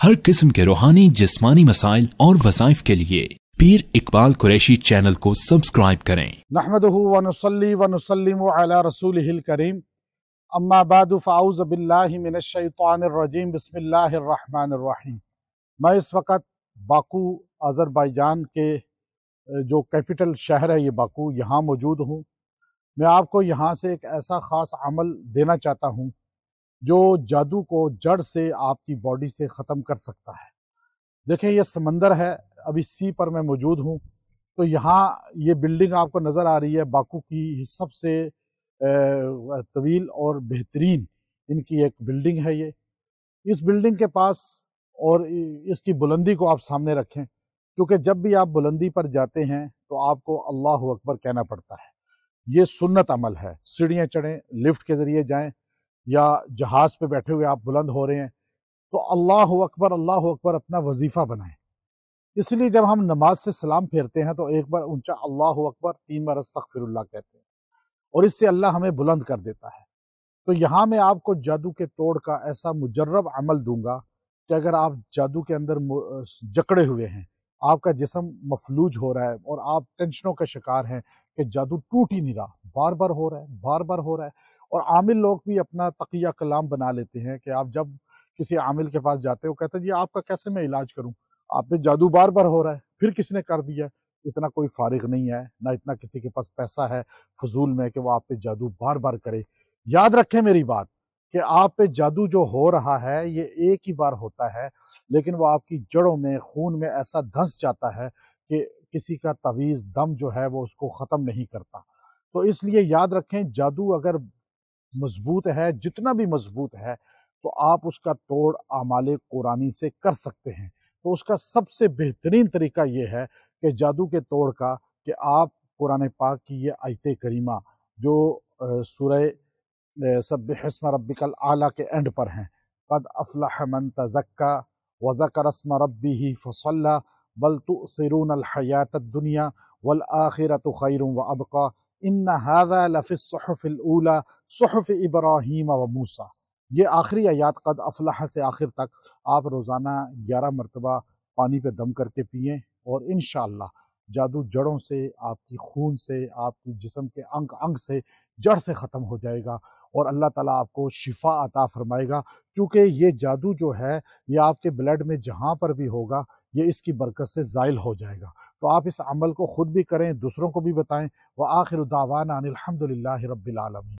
हर किस्म के रूहानी जिस्मानी मसाइल और वज़ाइफ के लिए पीर इकबाल कुरैशी चैनल को सब्सक्राइब करें। नहमदुहु व नुसल्ली व नुसल्लिमु अला रसूलिहिल करीम, अम्मा बादु फ़अऊज़ु बिल्लाहि मिनश शैतानिर रजीम, बिस्मिल्लाहिर रहमानिर रहीम। मैं इस वक्त बाकू अज़रबैजान के जो कैपिटल शहर है ये बाकू, यहाँ मौजूद हूँ। मैं आपको यहाँ से एक ऐसा ख़ास अमल देना चाहता हूँ जो जादू को जड़ से आपकी बॉडी से ख़त्म कर सकता है। देखें, ये समंदर है, अभी सी पर मैं मौजूद हूँ। तो यहाँ ये बिल्डिंग आपको नज़र आ रही है, बाकू की सबसे तवील और बेहतरीन इनकी एक बिल्डिंग है ये। इस बिल्डिंग के पास और इसकी बुलंदी को आप सामने रखें, क्योंकि जब भी आप बुलंदी पर जाते हैं तो आपको अल्लाहु अकबर कहना पड़ता है। ये सुन्नत अमल है। सीढ़ियाँ चढ़ें, लिफ्ट के ज़रिए जाएं या जहाज़ पे बैठे हुए आप बुलंद हो रहे हैं तो अल्लाहु अकबर अपना वजीफ़ा बनाएं। इसलिए जब हम नमाज से सलाम फेरते हैं तो एक बार ऊंचा अल्लाहु अकबर, 3 बार अस्तगफिरुल्लाह कहते हैं और इससे अल्लाह हमें बुलंद कर देता है। तो यहाँ मैं आपको जादू के तोड़ का ऐसा मुजर्रब अमल दूंगा कि अगर आप जादू के अंदर जकड़े हुए हैं, आपका जिस्म मफलूज हो रहा है और आप टेंशनों का शिकार हैं कि जादू टूट ही नहीं रहा, बार बार हो रहा है, बार बार हो रहा है। और आमिल लोग भी अपना तकिया कलाम बना लेते हैं कि आप जब किसी आमिल के पास जाते हो, कहते हैं जी आपका कैसे मैं इलाज करूं, आप पे जादू बार बार हो रहा है, फिर किसने कर दिया। इतना कोई फारिग नहीं है, ना इतना किसी के पास पैसा है फजूल में कि वो आप पे जादू बार बार करे। याद रखें मेरी बात कि आप पे जादू जो हो रहा है ये एक ही बार होता है, लेकिन वो आपकी जड़ों में, खून में ऐसा धंस जाता है कि किसी का तवीज़ दम जो है वो उसको ख़त्म नहीं करता। तो इसलिए याद रखें, जादू अगर मजबूत है, जितना भी मजबूत है, तो आप उसका तोड़ आमाले कुरानी से कर सकते हैं। तो उसका सबसे बेहतरीन तरीका ये है कि जादू के तोड़ का कि आप कुरान पाक की ये आयत करीमा जो सूरह सब्बिह इस्म रब्बिकल आला के एंड पर हैं, क़द अफ़लह मन तज़क्का व ज़करा इस्म रब्बिही फ़सल्ला बल तुअसिरून हयात दुनिया वल आखिरतु खैरुन व अबक़ा इन्ना हाज़ा लफ़िस सुहुफ़िल ऊला सुहुफ़ इब्राहीम व मूसा। ये आखिरी आयात क़द अफ़लह से आखिर तक आप रोज़ाना 11 मरतबा पानी पे दम करके पिएँ और इंशाअल्लाह जादू जड़ों से, आपकी खून से, आपकी जिस्म के अंग अंग से जड़ से ख़त्म हो जाएगा और अल्लाह ताला आपको शिफा अता फरमाएगा। क्योंकि ये जादू जो है ये आपके ब्लड में जहाँ पर भी होगा ये इसकी बरकत से ज़ाइल हो जाएगा। तो आप इस अमल को खुद भी करें, दूसरों को भी बताएं। व आखिरु दावाना अनिल हम्दुलिल्लाहि रब्बिल आलमीन।